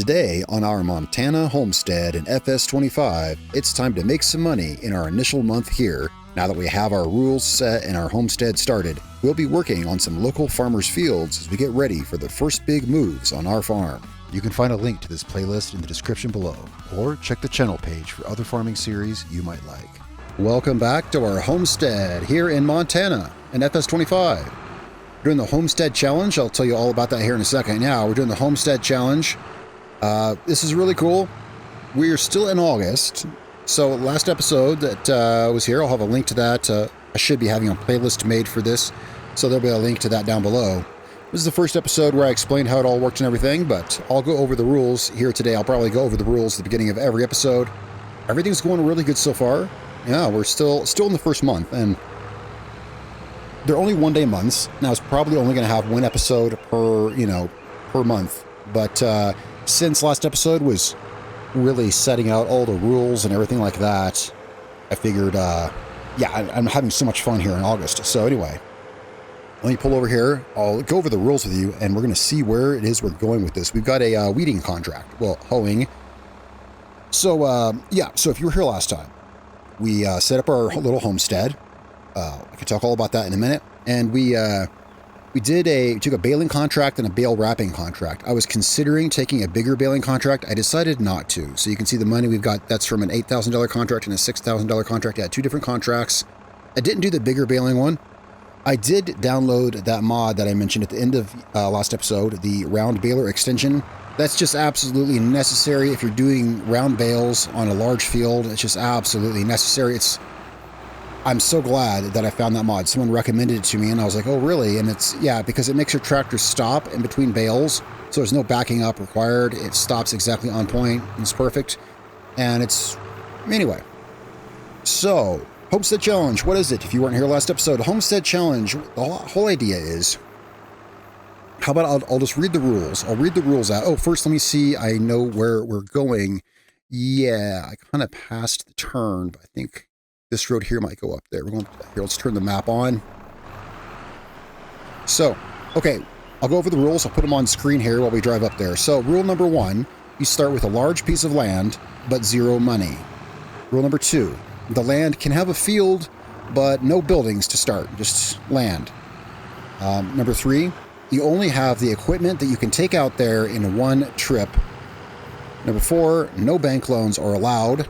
Today on our Montana Homestead and FS25, it's time to make some money in our initial month here. Now that we have our rules set and our homestead started, we'll be working on some local farmers' fields as we get ready for the first big moves on our farm. You can find a link to this playlist in the description below, or check the channel page for other farming series you might like. Welcome back to our homestead here in Montana and FS25. We're doing the Homestead Challenge. I'll tell you all about that here in a second. Now, we're doing the Homestead Challenge. This is really cool. We're still in August. So last episode that was here, I'll have a link to that. I should be having a playlist made for this, so there'll be a link to that down below. This is the first episode where I explained how it all worked and everything, but I'll go over the rules here today. I'll probably go over the rules at the beginning of every episode. Everything's going really good so far. Yeah, we're still in the first month, and they're only one-day months. Now, it's probably only going to have one episode per month. But since last episode was really setting out all the rules and everything like that, I figured, I'm having so much fun here in August. So anyway, let me pull over here. I'll go over the rules with you, and we're going to see where it is we're going with this. We've got a weeding contract. Well, hoeing. So, so if you were here last time, we set up our little homestead. I can talk all about that in a minute. And we took a baling contract and a bale wrapping contract. I was considering taking a bigger baling contract. I decided not to. So you can see the money we've got. That's from an $8,000 contract and a $6,000 contract. I had two different contracts. I didn't do the bigger baling one. I did download that mod that I mentioned at the end of last episode, the round baler extension. That's just absolutely necessary if you're doing round bales on a large field. It's just absolutely necessary. I'm so glad that I found that mod. Someone recommended it to me, and I was like, oh, really? And it's, because it makes your tractor stop in between bales, so there's no backing up required. It stops exactly on point. It's perfect. And anyway. So, Homestead Challenge, what is it? If you weren't here last episode, Homestead Challenge, the whole idea is, how about I'll just read the rules. I'll read the rules out. Oh, first let me see. I know where we're going. Yeah, I kind of passed the turn, but I think this road here might go up there. We're going here. Let's turn the map on. So, okay, I'll go over the rules. I'll put them on screen here while we drive up there. So, rule number 1, you start with a large piece of land, but 0 money. Rule number 2, the land can have a field, but no buildings to start, just land. Number 3, you only have the equipment that you can take out there in one trip. Number 4, no bank loans are allowed.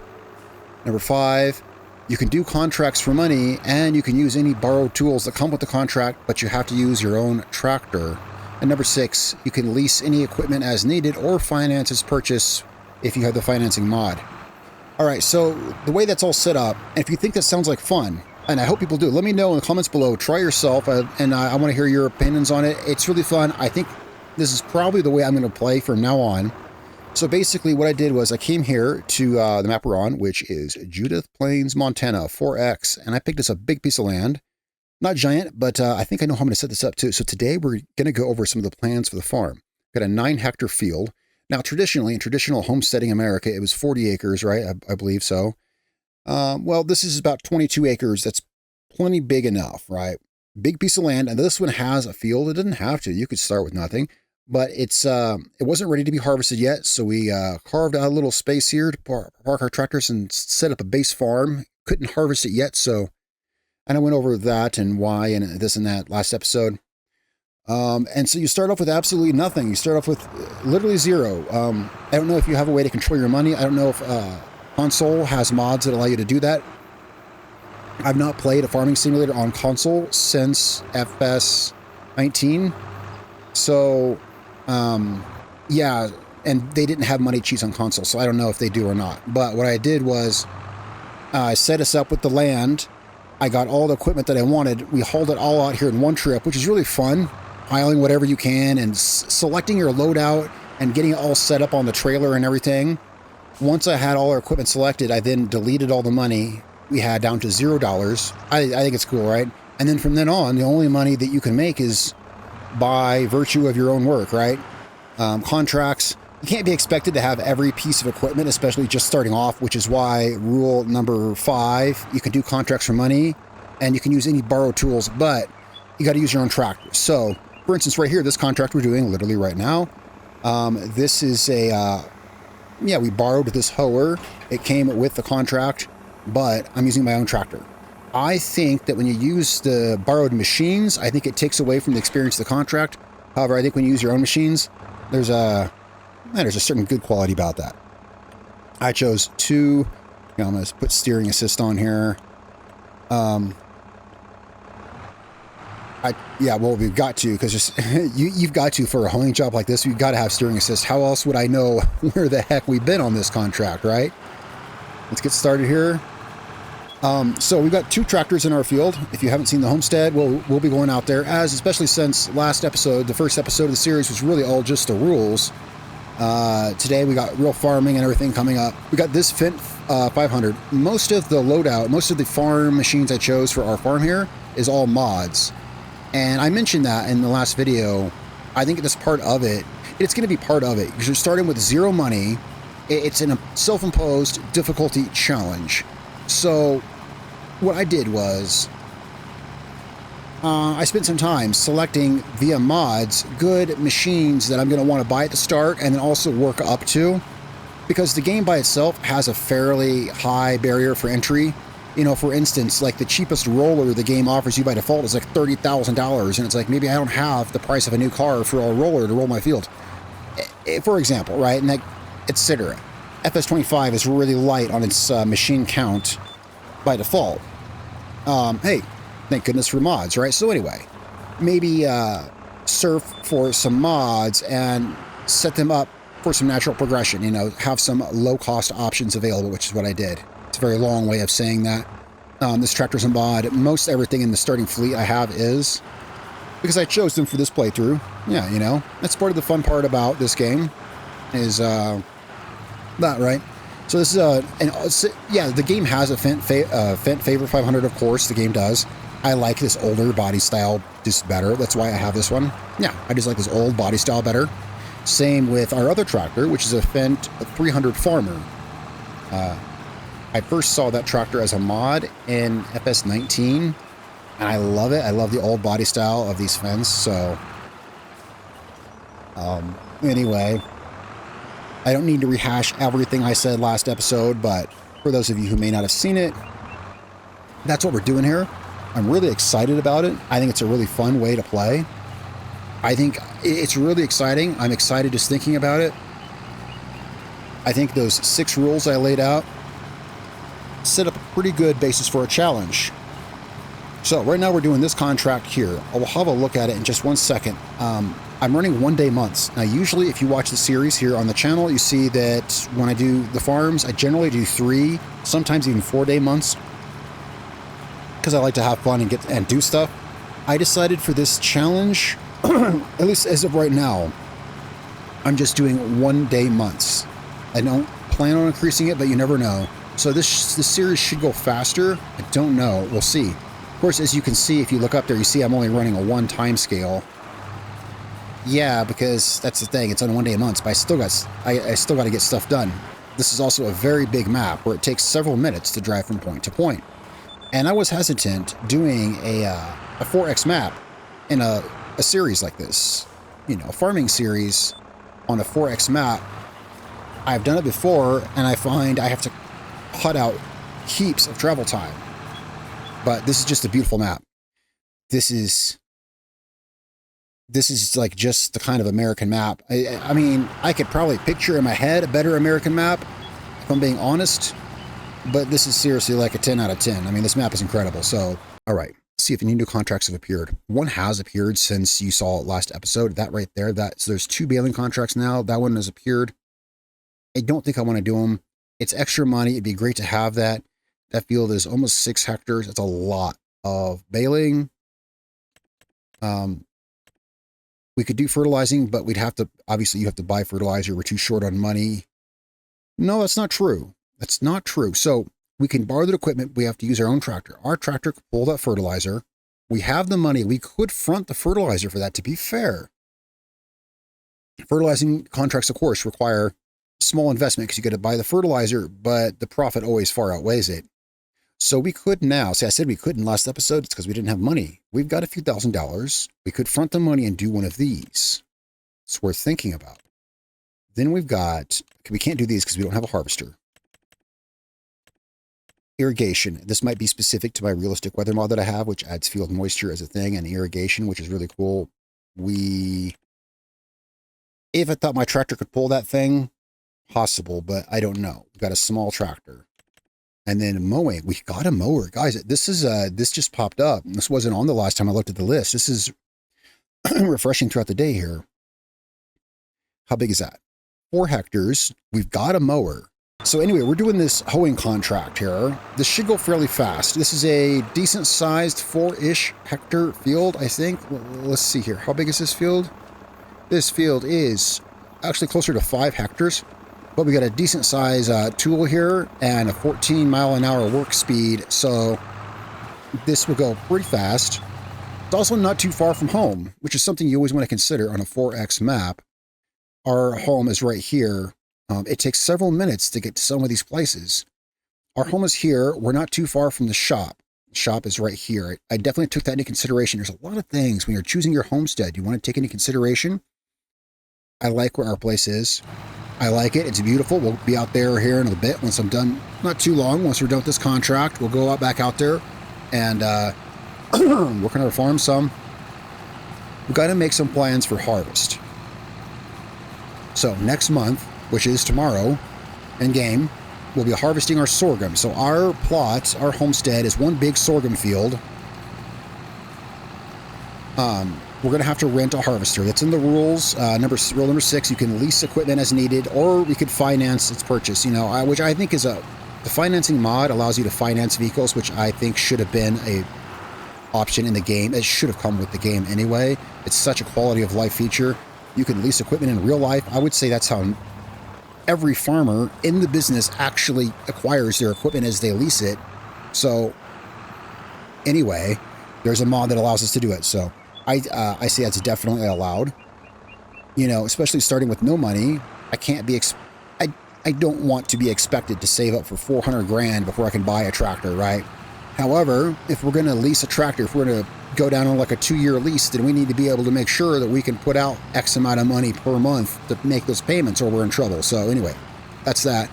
Number 5, you can do contracts for money, and you can use any borrowed tools that come with the contract, but you have to use your own tractor. And number 6, you can lease any equipment as needed or finance its purchase if you have the financing mod. All right, so the way that's all set up, and if you think that sounds like fun, and I hope people do, let me know in the comments below. Try yourself, and I want to hear your opinions on it. It's really fun. I think this is probably the way I'm going to play from now on. So basically what I did was I came here to the map we're on, which is Judith Plains, Montana, 4X, and I picked us a big piece of land. Not giant, but I think I know how I'm going to set this up too. So today we're going to go over some of the plans for the farm. Got a 9-hectare field. Now traditionally, in traditional homesteading America, it was 40 acres, right? I believe so. Well, this is about 22 acres. That's plenty big enough, right? Big piece of land, and this one has a field. It doesn't have to. You could start with nothing. But it wasn't ready to be harvested yet, so we carved out a little space here to park our tractors and set up a base farm. Couldn't harvest it yet, and I went over that and why and this and that last episode. And so you start off with absolutely nothing. You start off with literally 0. I don't know if you have a way to control your money. I don't know if console has mods that allow you to do that. I've not played a farming simulator on console since FS19. So and they didn't have money cheats on console, so I don't know if they do or not. But what I did was I set us up with the land. I got all the equipment that I wanted. We hauled it all out here in one trip, which is really fun. Piling whatever you can and selecting your loadout and getting it all set up on the trailer and everything. Once I had all our equipment selected, I then deleted all the money we had down to $0. I think it's cool, right? And then from then on, the only money that you can make is by virtue of your own work, right? Contracts, you can't be expected to have every piece of equipment, especially just starting off, which is why rule number 5, you can do contracts for money and you can use any borrowed tools, but you got to use your own tractor. So for instance, right here, this contract we're doing literally right now, This is a, yeah, we borrowed this hoer. It came with the contract, but I'm using my own tractor. I think that when you use the borrowed machines, I think it takes away from the experience of the contract. However, I think when you use your own machines, there's a certain good quality about that. I chose two. I'm going to put steering assist on here. Yeah, well, we've got to, because just you've got to, for a hoeing job like this, you've got to have steering assist. How else would I know where the heck we've been on this contract, right? Let's get started here. So we've got two tractors in our field. If you haven't seen the homestead, we'll be going out there, especially since last episode, the first episode of the series, was really all just the rules. Today we got real farming and everything coming up. We got this Fent 500. Most of the loadout, most of the farm machines I chose for our farm here is all mods. And I mentioned that in the last video. I think that's part of it. It's going to be part of it because you're starting with zero money. It's in a self-imposed difficulty challenge. So what I did was I spent some time selecting via mods good machines that I'm going to want to buy at the start and then also work up to, because the game by itself has a fairly high barrier for entry. You know, for instance, like the cheapest roller the game offers you by default is like $30,000, and it's like, maybe I don't have the price of a new car for a roller to roll my field, for example, right? And like, etc. FS25 is really light on its machine count by default. Hey, thank goodness for mods, right? So anyway, maybe surf for some mods and set them up for some natural progression, you know, have some low-cost options available, which is what I did. It's a very long way of saying that. This tractor's a mod. Most everything in the starting fleet I have is, because I chose them for this playthrough. Yeah, you know, that's part of the fun part about this game, is that, right? So this is yeah, the game has a Fent Favor 500, of course, the game does. I like this older body style just better. That's why I have this one. Yeah, I just like this old body style better. Same with our other tractor, which is a Fent 300 Farmer. I first saw that tractor as a mod in FS19, and I love it. I love the old body style of these Fents. So anyway, I don't need to rehash everything I said last episode, but for those of you who may not have seen it, that's what we're doing here. I'm really excited about it. I think it's a really fun way to play. I think it's really exciting. I'm excited just thinking about it. I think those 6 rules I laid out set up a pretty good basis for a challenge. So right now we're doing this contract here. I'll have a look at it in just one second. I'm running 1-day months. Now, usually if you watch the series here on the channel, you see that when I do the farms, I generally do 3, sometimes even 4-day months, because I like to have fun and do stuff. I decided for this challenge, at least as of right now, I'm just doing 1-day months. I don't plan on increasing it, but you never know. So this series should go faster. I don't know. We'll see. Of course, as you can see, if you look up there, you see I'm only running a 1 time scale. Yeah, because that's the thing. It's on 1 day a month, but I still got to get stuff done. This is also a very big map where it takes several minutes to drive from point to point. And I was hesitant doing a 4X map in a series like this. You know, a farming series on a 4X map. I've done it before, and I find I have to cut out heaps of travel time. But this is just a beautiful map. This is like just the kind of American map. I mean, I could probably picture in my head a better American map, if I'm being honest, but this is seriously like a 10 out of 10. I mean, this map is incredible. So, all right, let's see if any new contracts have appeared. One has appeared since you saw last episode. That right there, so there's 2 baling contracts now. That one has appeared. I don't think I want to do them. It's extra money. It'd be great to have that. That field is almost 6 hectares. That's a lot of baling. We could do fertilizing, but we'd have to, obviously you have to buy fertilizer. We're too short on money. No, that's not true. That's not true. So we can borrow the equipment. We have to use our own tractor. Our tractor could pull that fertilizer. We have the money. We could front the fertilizer for that, to be fair. Fertilizing contracts, of course, require small investment because you got to buy the fertilizer, but the profit always far outweighs it. So we could now, see, I said we couldn't last episode. It's because we didn't have money. We've got a few $1,000s. We could front the money and do one of these. It's worth thinking about. Then we've got, we can't do these because we don't have a harvester. Irrigation. This might be specific to my realistic weather mod that I have, which adds field moisture as a thing, and irrigation, which is really cool. If I thought my tractor could pull that thing, possible, but I don't know. We've got a small tractor. And then mowing. We got a mower. Guys, this just popped up. This wasn't on the last time I looked at the list. This is refreshing throughout the day here. How big is that? 4 hectares. We've got a mower. So anyway, we're doing this hoeing contract here. This should go fairly fast. This is a decent sized 4-ish hectare field, I think. Let's see here. How big is this field? This field is actually closer to 5 hectares. But we got a decent size tool here and a 14-mile-an-hour work speed, so this will go pretty fast. It's also not too far from home, which is something you always want to consider on a 4X map. Our home is right here. It takes several minutes to get to some of these places. Our home is here. We're not too far from the shop. The shop is right here. I definitely took that into consideration. There's a lot of things when you're choosing your homestead you want to take into consideration. I like where our place is. I like it. It's beautiful. We'll be out there here in a bit once I'm done. Not too long. Once we're done with this contract, we'll go out back out there and work on our farm some. We've got to make some plans for harvest. So next month, which is tomorrow in game, we'll be harvesting our sorghum. So our plot, our homestead is one big sorghum field. We're going to have to rent a harvester. That's in the rules. Rule number 6, you can lease equipment as needed, or we could finance its purchase, which I think is the financing mod allows you to finance vehicles, which I think should have been a option in the game. It should have come with the game anyway. It's such a quality of life feature. You can lease equipment in real life. I would say that's how every farmer in the business actually acquires their equipment as they lease it. So anyway, there's a mod that allows us to do it. So I say that's definitely allowed, especially starting with no money. I can't be, I don't want to be expected to save up for 400 grand before I can buy a tractor, right? However, if we're going to lease a tractor, if we're going to go down on like a 2-year lease, then we need to be able to make sure that we can put out X amount of money per month to make those payments or we're in trouble. So anyway, that's that.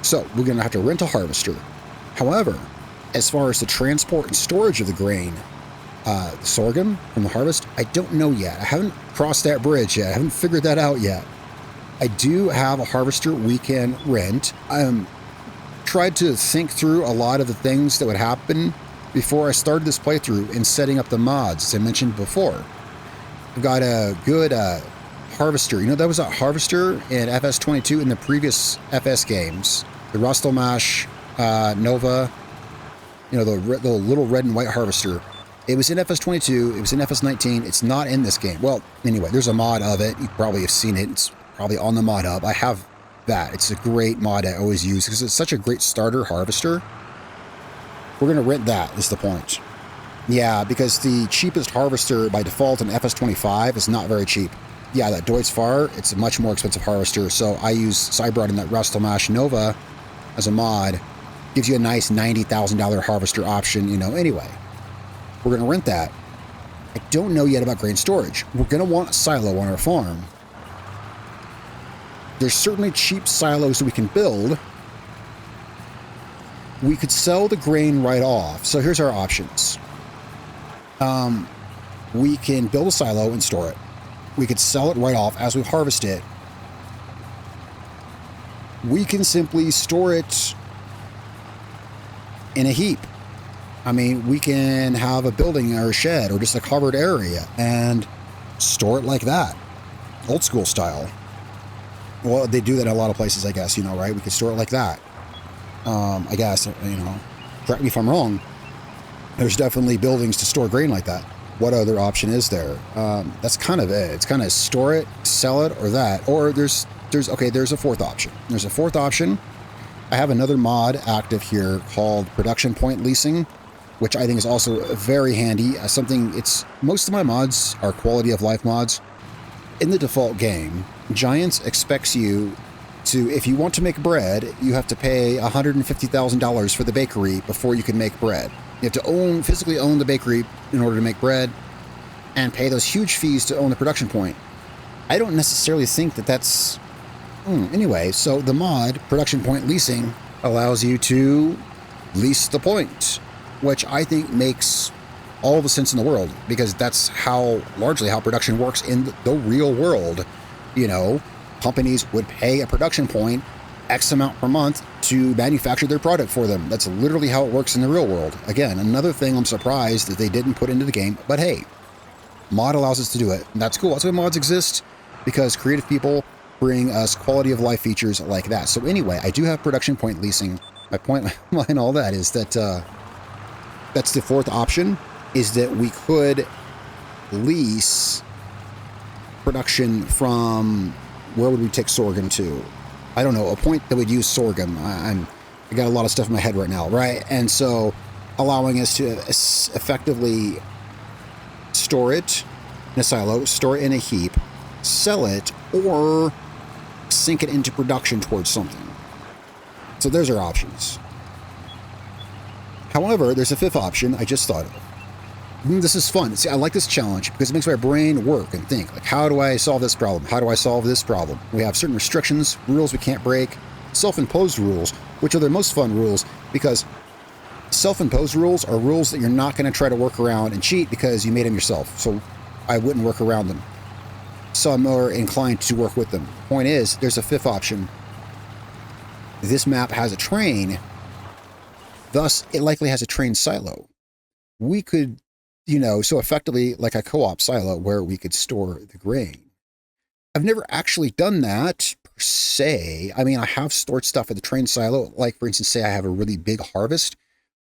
So we're going to have to rent a harvester. However, as far as the transport and storage of the grain, the sorghum from the harvest, I don't know yet. I haven't crossed that bridge yet. I haven't figured that out yet. I do have a harvester we can rent. Tried to think through a lot of the things that would happen before I started this playthrough in setting up the mods, as I mentioned before. I've got a good harvester. That was a harvester in FS22 in the previous FS games. The Rostelmash Nova, the little red and white harvester. It was in FS22, it was in FS19, it's not in this game. Well, anyway, there's a mod of it. You probably have seen it. It's probably on the mod hub. I have that. It's a great mod I always use because it's such a great starter harvester. We're going to rent that, is the point. Yeah, because the cheapest harvester by default in FS25 is not very cheap. Yeah, that Deutz-Fahr, it's a much more expensive harvester. So I brought in that Rostelmash Nova as a mod. Gives you a nice $90,000 harvester option, anyway. We're going to rent that. I don't know yet about grain storage. We're going to want a silo on our farm. There's certainly cheap silos that we can build. We could sell the grain right off. So here's our options. We can build a silo and store it. We could sell it right off as we harvest it. We can simply store it in a heap. We can have a building or a shed or just a covered area and store it like that. Old school style. Well, they do that in a lot of places, I guess, right? We could store it like that. I guess, correct me if I'm wrong. There's definitely buildings to store grain like that. What other option is there? That's kind of it. It's kind of store it, sell it, or that. Or there's a fourth option. There's a fourth option. I have another mod active here called Production Point Leasing, which I think is also very handy. Most of my mods are quality of life mods. In the default game, Giants expects you to, if you want to make bread, you have to pay $150,000 for the bakery before you can make bread. You have to physically own the bakery in order to make bread and pay those huge fees to own the production point. I don't necessarily think that that's... Anyway, so the mod, Production Point Leasing, allows you to lease the point, which I think makes all the sense in the world, because that's largely how production works in the real world. You know, companies would pay a production point X amount per month to manufacture their product for them. That's literally how it works in the real world. Again, another thing I'm surprised that they didn't put into the game, but hey, mod allows us to do it, and that's cool. That's why mods exist, because creative people bring us quality of life features like that. So anyway, I do have production point leasing. My point behind all that is that that's the fourth option, is that we could lease production from, where would we take sorghum to? I don't know, a point that would use sorghum. I got a lot of stuff in my head right now, right? And so allowing us to effectively store it in a silo, store it in a heap, sell it, or sink it into production towards something. So there's our options. However, there's a fifth option I just thought of. This is fun. See, I like this challenge because it makes my brain work and think, like, how do I solve this problem? How do I solve this problem? We have certain restrictions, rules we can't break, self-imposed rules, which are the most fun rules, because self-imposed rules are rules that you're not going to try to work around and cheat because you made them yourself. So I wouldn't work around them. So I'm more inclined to work with them. Point is, there's a fifth option. This map has a train, thus it likely has a train silo. We could, you know, so effectively like a co-op silo where we could store the grain. I've never actually done that per se. I mean, I have stored stuff at the train silo. Like, for instance, say I have a really big harvest.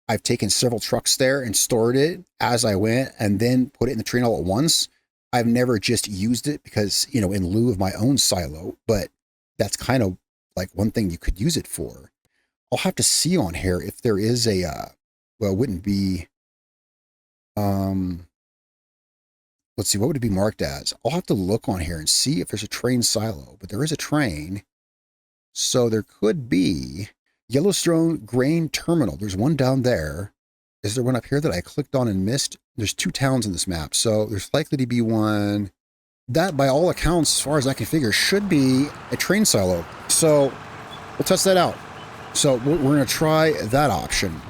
I've taken several trucks there and stored it as I went and then put it in the train all at once. I've never just used it because, you know, in lieu of my own silo, but that's kind of like one thing you could use it for. I'll have to see on here if there is a, well, it wouldn't be, let's see, what would it be marked as? I'll have to look on here and see if there's a train silo, but there is a train. So there could be Yellowstone Grain Terminal. There's one down there. Is there one up here that I clicked on and missed? There's two towns in this map, so there's likely to be one. That, by all accounts, as far as I can figure, should be a train silo. So we'll test that out. So we're going to try that option.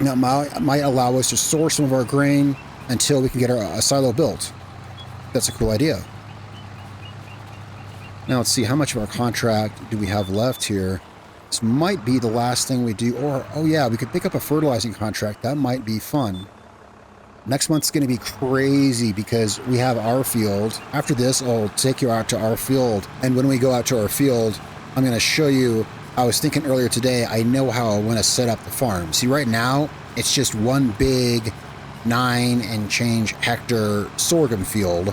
Now, might allow us to store some of our grain until we can get a silo built. That's a cool idea. Now let's see, how much of our contract do we have left here? This might be the last thing we do, or, oh yeah, we could pick up a fertilizing contract. That might be fun. Next month's going to be crazy because we have our field. After this, I'll take you out to our field. And when we go out to our field, I'm going to show you, I was thinking earlier today, I know how I want to set up the farm. See, right now, it's just one big 9 and change hectare sorghum field.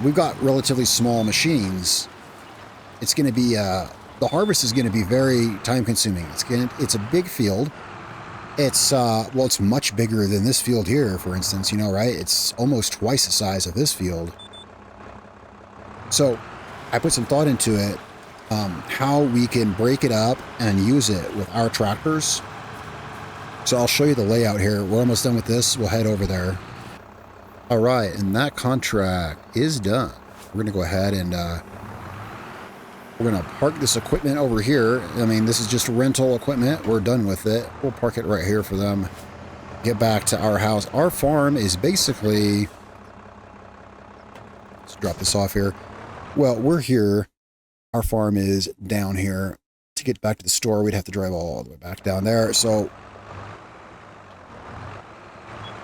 We've got relatively small machines. It's going to be, the harvest is going to be very time consuming. It's a big field. It's, well, it's much bigger than this field here, for instance, you know, right? It's almost twice the size of this field. So I put some thought into it, how we can break it up and use it with our tractors. So I'll show you the layout here. We're almost done with this. We'll head over there. All right, and that contract is done. We're going to go ahead and we're going to park this equipment over here. I mean, this is just rental equipment. We're done with it. We'll park it right here for them. Get back to our house. Our farm is basically... Let's drop this off here. Well, we're here. Our farm is down here. To get back to the store, we'd have to drive all the way back down there. So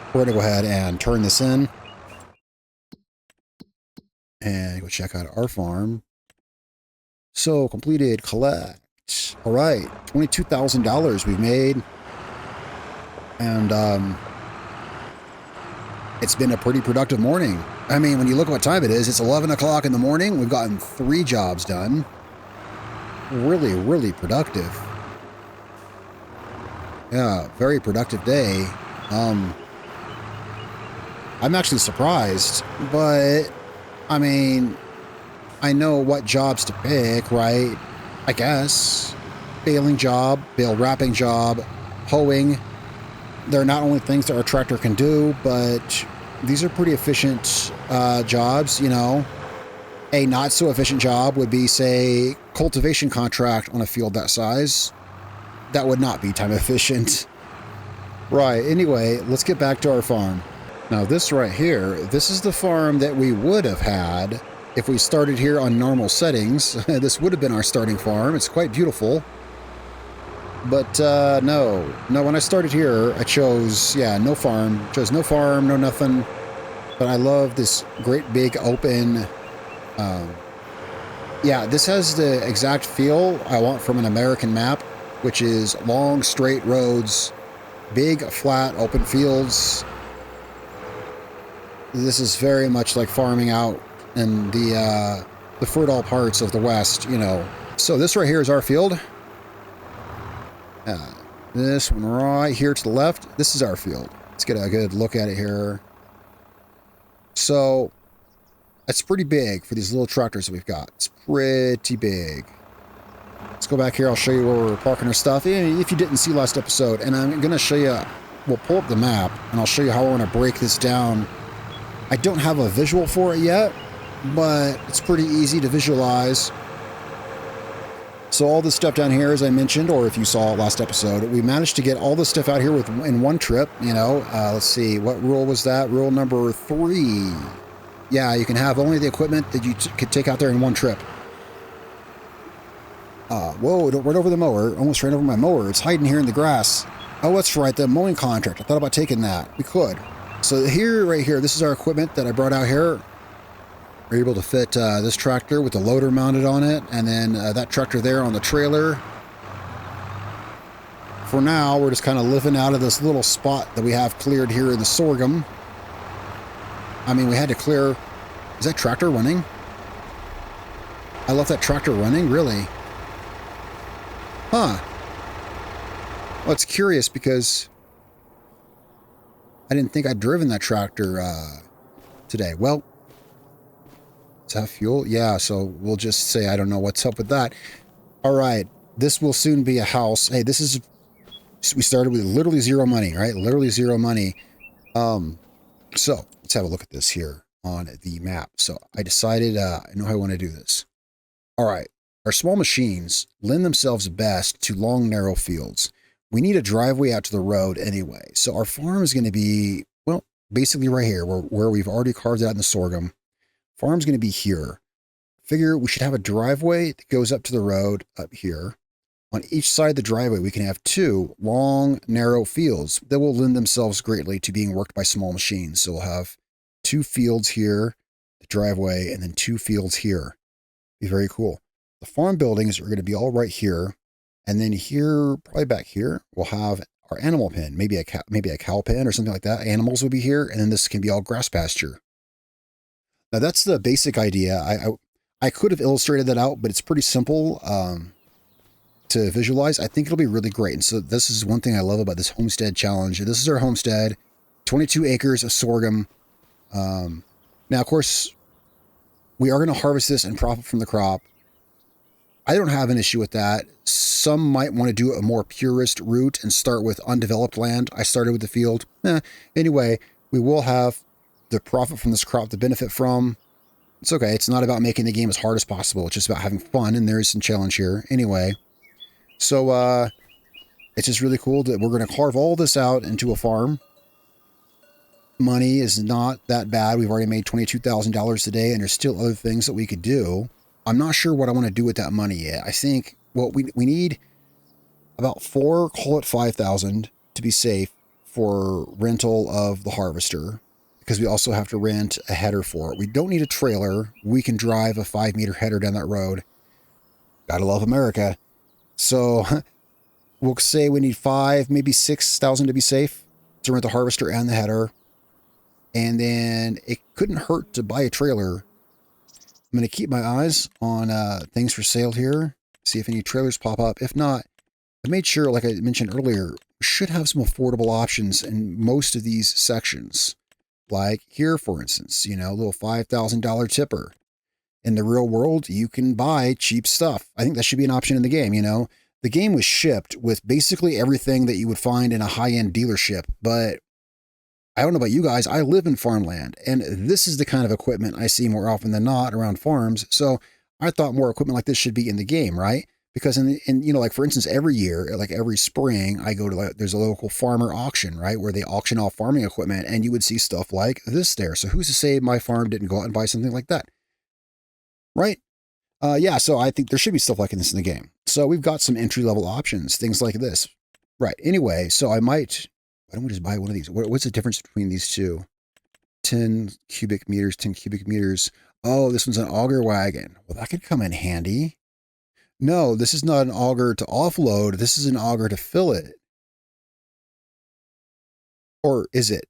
we're going to go ahead and turn this in. And go check out our farm. So, completed, collect. All right, $22,000 we've made. And it's been a pretty productive morning. I mean, when you look at what time it is, it's 11 o'clock in the morning. We've gotten 3 jobs done. Really, really productive. Yeah, very productive day. I'm actually surprised, but I mean, I know what jobs to pick, right? I guess. Baling job, bale wrapping job, hoeing. They're not only things that our tractor can do, but these are pretty efficient jobs, you know. A not so efficient job would be, say, cultivation contract on a field that size. That would not be time efficient. Right, anyway, let's get back to our farm. Now this right here, this is the farm that we would have had if we started here on normal settings. This would have been our starting farm. It's quite beautiful. But no, when I started here, I chose, yeah, no farm. Chose no farm, no nothing. But I love this great big open... yeah, this has the exact feel I want from an American map, which is long, straight roads, big, flat, open fields. This is very much like farming out in the fertile parts of the West, you know. So this right here is our field. This one right here to the left, this is our field. Let's get a good look at it here. So... it's pretty big for these little tractors that we've got. It's pretty big. Let's go back here. I'll show you where we're parking our stuff. If you didn't see last episode, and I'm going to show you, we'll pull up the map, and I'll show you how I want to break this down. I don't have a visual for it yet, but it's pretty easy to visualize. So all this stuff down here, as I mentioned, or if you saw last episode, we managed to get all this stuff out here in one trip, you know. Let's see, what rule was that? Rule number 3. Yeah, you can have only the equipment that you could take out there in one trip. Whoa, don't run over the mower. Almost ran over my mower. It's hiding here in the grass. Oh, that's right, the mowing contract. I thought about taking that. We could. So here, right here, this is our equipment that I brought out here. We're able to fit this tractor with the loader mounted on it, and then that tractor there on the trailer. For now, we're just kind of living out of this little spot that we have cleared here in the sorghum. I mean, we had to clear... Is that tractor running? I left that tractor running? Really? Huh. Well, it's curious because I didn't think I'd driven that tractor today. Well, does it have fuel? Yeah, so we'll just say I don't know what's up with that. All right. This will soon be a house. Hey, this is... We started with literally zero money, right? Literally zero money. So... let's have a look at this here on the map. So I decided I know how I want to do this. All right. Our small machines lend themselves best to long, narrow fields. We need a driveway out to the road anyway. So our farm is going to be, well, basically right here where we've already carved out in the sorghum. Farm's going to be here. Figure we should have a driveway that goes up to the road up here. On each side of the driveway, we can have 2 long, narrow fields that will lend themselves greatly to being worked by small machines. So we'll have 2 fields here, the driveway, and then 2 fields here. Be very cool. The farm buildings are going to be all right here. And then here, probably back here, we'll have our animal pen, maybe a cow pen or something like that. Animals will be here, and then this can be all grass pasture. Now that's the basic idea. I could have illustrated that out, but it's pretty simple to visualize. I think it'll be really great. And so this is one thing I love about this homestead challenge. This is our homestead, 22 acres of sorghum. Now, of course, we are going to harvest this and profit from the crop. I don't have an issue with that. Some might want to do a more purist route and start with undeveloped land. I started with the field. Anyway, we will have the profit from this crop to benefit from. It's okay. It's not about making the game as hard as possible. It's just about having fun, and there is some challenge here. Anyway, so it's just really cool that we're going to carve all this out into a farm. Money is not that bad. We've already made $22,000 today, and there's still other things that we could do. I'm not sure what I want to do with that money yet. I think what we need about 4, call it 5,000 to be safe for rental of the harvester, because we also have to rent a header for it. We don't need a trailer. We can drive a 5-meter header down that road. Gotta love America. So we'll say we need 5, maybe 6,000 to be safe to rent the harvester and the header. And then it couldn't hurt to buy a trailer. I'm going to keep my eyes on things for sale here, see if any trailers pop up. If not, I made sure, like I mentioned earlier, we should have some affordable options in most of these sections. Like here, for instance, you know, a little $5,000 tipper. In the real world, you can buy cheap stuff. I think that should be an option in the game, you know. The game was shipped with basically everything that you would find in a high-end dealership, but I don't know about you guys, I live in farmland, and this is the kind of equipment I see more often than not around farms. So I thought more equipment like this should be in the game, right? Because you know, like for instance, every year, like every spring, I go to there's a local farmer auction, right, where they auction off farming equipment, and you would see stuff like this there. So who's to say my farm didn't go out and buy something like that, right? Yeah, so I think there should be stuff like this in the game. So we've got some entry level options, things like this, right? Anyway, so I might. Why don't we just buy one of these? What's the difference between these two? 10 cubic meters, 10 cubic meters. Oh, this one's an auger wagon. Well, that could come in handy. No, this is not an auger to offload. This is an auger to fill it. Or is it?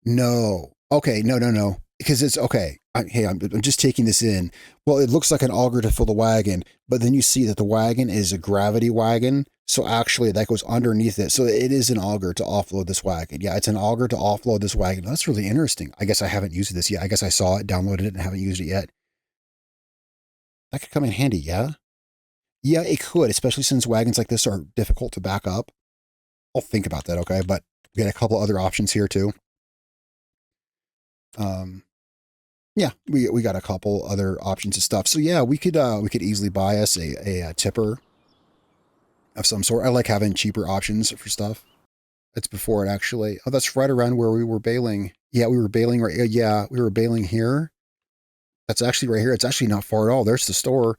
No. Okay, no. Because it's okay. Hey, I'm just taking this in. Well, it looks like an auger to fill the wagon, but then you see that the wagon is a gravity wagon. So actually that goes underneath it. So it is an auger to offload this wagon. Yeah, it's an auger to offload this wagon. That's really interesting. I guess I haven't used this yet. I guess I saw it, downloaded it, and haven't used it yet. That could come in handy, yeah? Yeah, it could, especially since wagons like this are difficult to back up. I'll think about that, okay? But we got a couple other options here too. Yeah, we got a couple other options of stuff. So yeah, we could easily buy us a tipper of some sort. I like having cheaper options for stuff. That's before it actually. Oh, that's right around where we were baling. Yeah, we were baling right. Yeah, we were baling here. That's actually right here. It's actually not far at all. There's the store.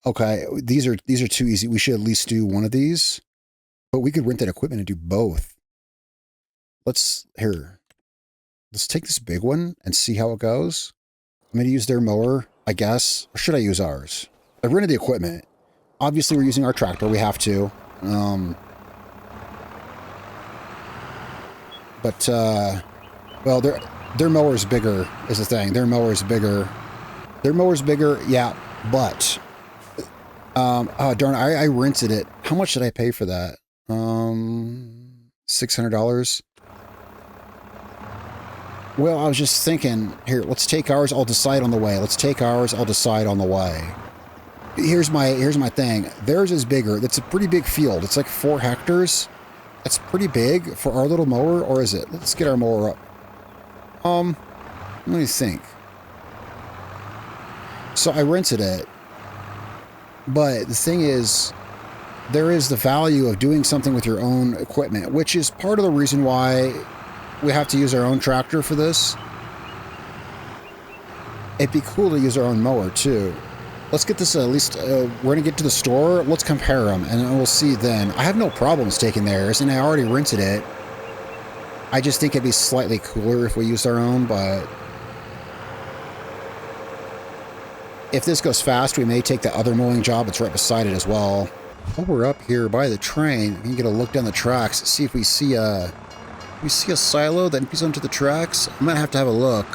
Okay, these are too easy. We should at least do one of these. But we could rent that equipment and do both. Let's take this big one and see how it goes. I'm going to use their mower, I guess. Or should I use ours? I rented the equipment. Obviously, we're using our tractor. We have to. Well, their mower's bigger is the thing. Their mower's bigger. Yeah, but... oh, darn, I rented it. How much did I pay for that? $600. Well, I was just thinking, here, let's take ours, I'll decide on the way. Here's my thing. Theirs is bigger. That's a pretty big field. It's like 4 hectares. That's pretty big for our little mower, or is it? Let's get our mower up. Let me think. So I rented it. But the thing is, there is the value of doing something with your own equipment, which is part of the reason why we have to use our own tractor for this. It'd be cool to use our own mower too. Let's get this at least, we're going to get to the store. Let's compare them and we'll see then. I have no problems taking theirs and I already rented it. I just think it'd be slightly cooler if we used our own, but if this goes fast, we may take the other mowing job. It's right beside it as well. While we're up here by the train, we can get a look down the tracks, see if we see a silo that empties onto the tracks. I might have to have a look.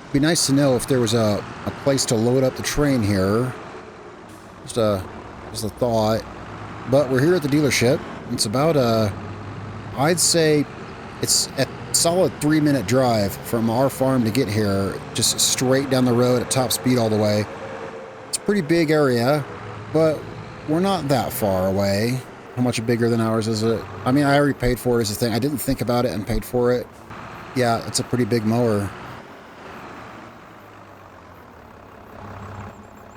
It'd be nice to know if there was a place to load up the train here. Just a thought. But we're here at the dealership. It's about I'd say it's a solid 3-minute drive from our farm to get here, just straight down the road at top speed all the way. It's a pretty big area, but we're not that far away. How much bigger than ours is it? I mean, I already paid for it as a thing. I didn't think about it and paid for it. Yeah, it's a pretty big mower.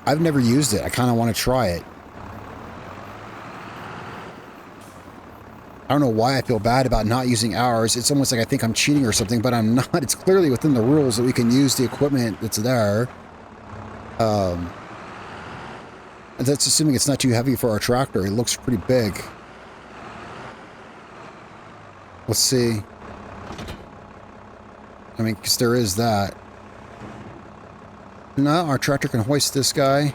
I've never used it. I kind of want to try it. I don't know why I feel bad about not using ours. It's almost like I think I'm cheating or something, but I'm not. It's clearly within the rules that we can use the equipment that's there. That's assuming it's not too heavy for our tractor. It looks pretty big. Let's see. I mean, because there is that. No, our tractor can hoist this guy.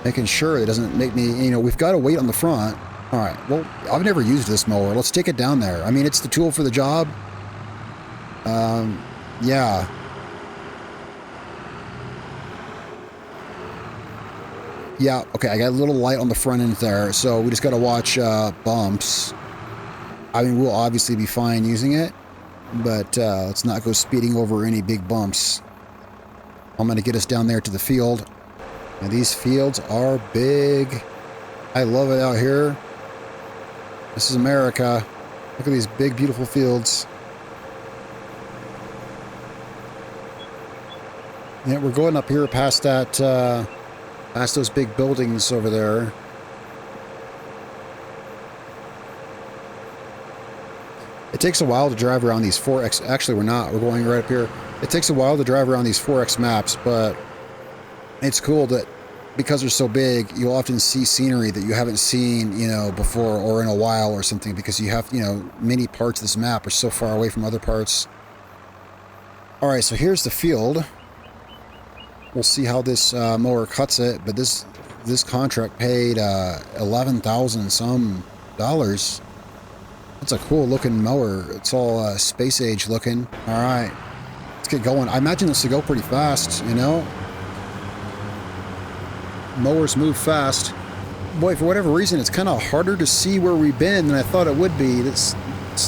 Making sure it doesn't make me, you know, we've got to wait on the front. All right, well, I've never used this mower. Let's take it down there. I mean, it's the tool for the job. Yeah. Yeah, okay, I got a little light on the front end there, so we just got to watch bumps. I mean, we'll obviously be fine using it, but let's not go speeding over any big bumps. I'm going to get us down there to the field. And these fields are big. I love it out here. This is America. Look at these big, beautiful fields. Yeah, we're going up here past that, past those big buildings over there. It takes a while to drive around these 4X. Actually, we're not. We're going right up here. It takes a while to drive around these 4X maps, but it's cool that because they're so big, you'll often see scenery that you haven't seen, you know, before or in a while or something, because you have, you know, many parts of this map are so far away from other parts. All right, so here's the field. We'll see how this mower cuts it, but this contract paid $11,000 some dollars. That's a cool looking mower. It's all space age looking. All right, let's get going. I imagine this will go pretty fast, you know. Mowers move fast. Boy, for whatever reason, it's kind of harder to see where we've been than I thought it would be. It's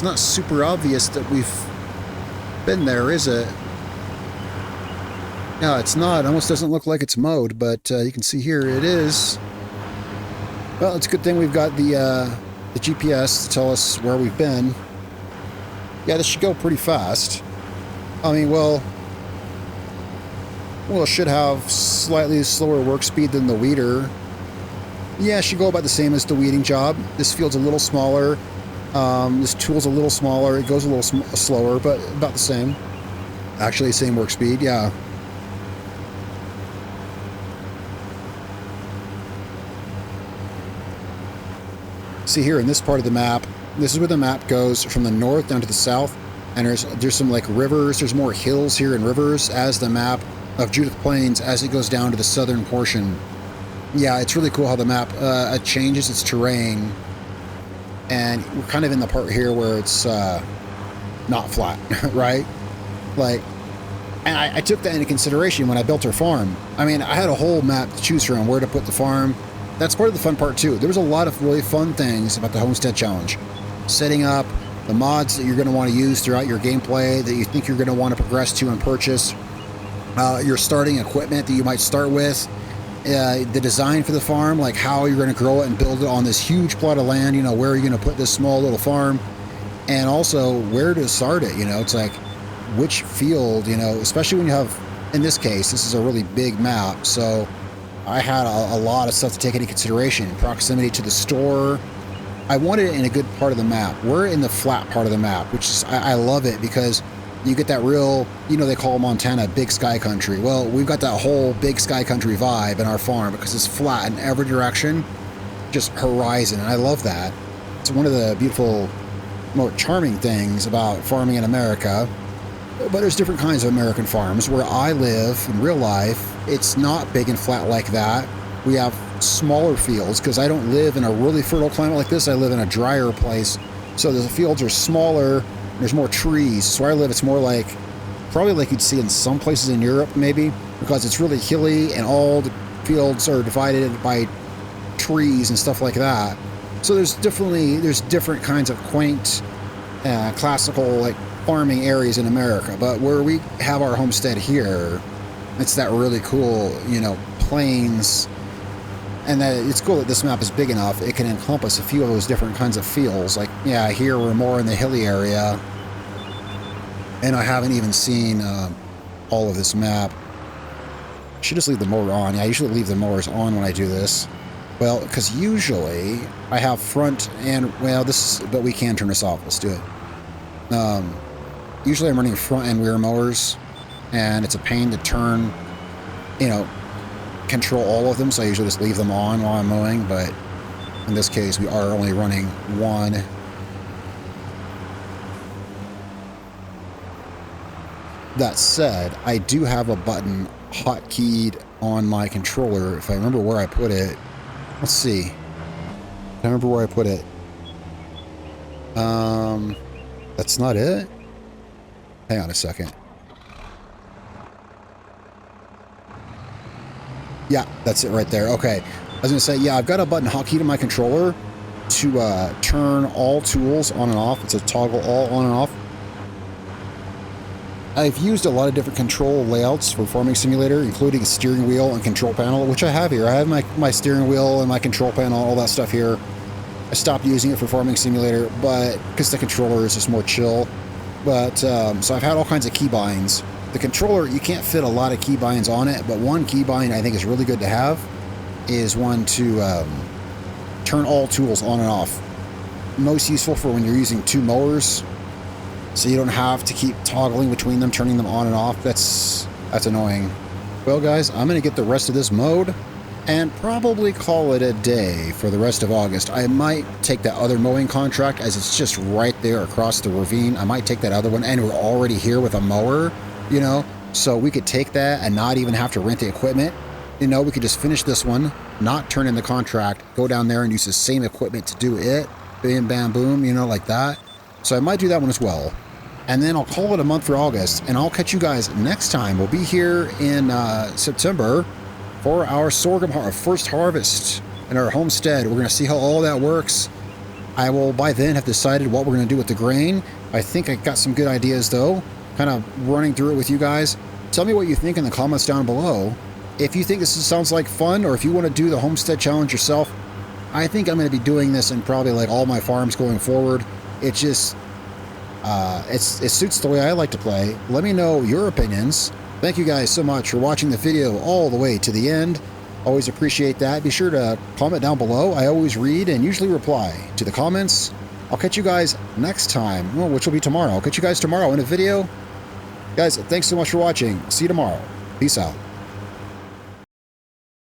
not super obvious that we've been there, is it? No, it's not. It almost doesn't look like it's mowed, but you can see here it is. Well, it's a good thing we've got the GPS to tell us where we've been. Yeah, this should go pretty fast. I mean, well, it should have slightly slower work speed than the weeder. Yeah, it should go about the same as the weeding job. This field's a little smaller. This tool's a little smaller. It goes a little slower, but about the same. Actually, same work speed, yeah. See here in this part of the map, this is where the map goes from the north down to the south, and there's some like rivers, there's more hills here and rivers as the map of Judith Plains as it goes down to the southern portion. Yeah, it's really cool how the map changes its terrain, and we're kind of in the part here where it's not flat, right? Like, and I took that into consideration when I built our farm. I mean, I had a whole map to choose from where to put the farm. That's part of the fun part too. There was a lot of really fun things about the Homestead Challenge. Setting up the mods that you're going to want to use throughout your gameplay, that you think you're going to want to progress to and purchase. Your starting equipment that you might start with. The design for the farm, like how you're going to grow it and build it on this huge plot of land. You know, where you're going to put this small little farm. And also where to start it. You know, it's like which field, you know, especially when you have, in this case, this is a really big map. So I had a lot of stuff to take into consideration. Proximity to the store. I wanted it in a good part of the map. We're in the flat part of the map, which is, I love it because you get that real, you know, they call Montana big sky country. Well, we've got that whole big sky country vibe in our farm because it's flat in every direction, just horizon. And I love that. It's one of the beautiful, more charming things about farming in America. But there's different kinds of American farms. Where I live in real life, it's not big and flat like that. We have smaller fields because I don't live in a really fertile climate like this. I live in a drier place. So the fields are smaller. There's more trees. So where I live, it's more like, probably like you'd see in some places in Europe maybe, because it's really hilly and all the fields are divided by trees and stuff like that. So there's different kinds of quaint, classical, like, farming areas in America, but where we have our homestead here, it's that really cool, you know, plains, and that it's cool that this map is big enough it can encompass a few of those different kinds of fields. Like, yeah, here we're more in the hilly area, and I haven't even seen all of this map. I should just leave the mower on. Yeah, I usually leave the mowers on when I do this. Well, because usually I have front and, well, but we can turn this off. Let's do it. Usually I'm running front and rear mowers, and it's a pain to turn, you know, control all of them, so I usually just leave them on while I'm mowing, but in this case we are only running one. That said, I do have a button hotkeyed on my controller, if I remember where I put it. Let's see. I remember where I put it. That's not it? Hang on a second. Yeah, that's it right there. Okay. I was going to say, yeah, I've got a button hotkey to my controller to turn all tools on and off. It's a toggle all on and off. I've used a lot of different control layouts for Farming Simulator, including a steering wheel and control panel, which I have here. I have my steering wheel and my control panel, all that stuff here. I stopped using it for Farming Simulator, but because the controller is just more chill. But so I've had all kinds of keybinds. The controller, you can't fit a lot of keybinds on it, but one keybind I think is really good to have is one to turn all tools on and off. Most useful for when you're using 2 mowers, so you don't have to keep toggling between them, turning them on and off. That's annoying. Well, guys, I'm going to get the rest of this mowed and probably call it a day for the rest of August. I might take that other mowing contract, as it's just right there across the ravine. I might take that other one, and we're already here with a mower, you know, so we could take that and not even have to rent the equipment. You know, we could just finish this one, not turn in the contract, go down there and use the same equipment to do it. Bam, bam, boom, you know, like that. So I might do that one as well. And then I'll call it a month for August, and I'll catch you guys next time. We'll be here in September for our sorghum first harvest in our homestead. We're going to see how all that works. I will by then have decided what we're going to do with the grain. I think I got some good ideas though, kind of running through it with you guys. Tell me what you think in the comments down below. If you think this sounds like fun, or if you want to do the homestead challenge yourself, I think I'm going to be doing this in probably like all my farms going forward. It just, it suits the way I like to play. Let me know your opinions. Thank you guys so much for watching the video all the way to the end. Always appreciate that. Be sure to comment down below. I always read and usually reply to the comments. I'll catch you guys next time, well, which will be tomorrow. I'll catch you guys tomorrow in a video. Guys, thanks so much for watching. See you tomorrow. Peace out.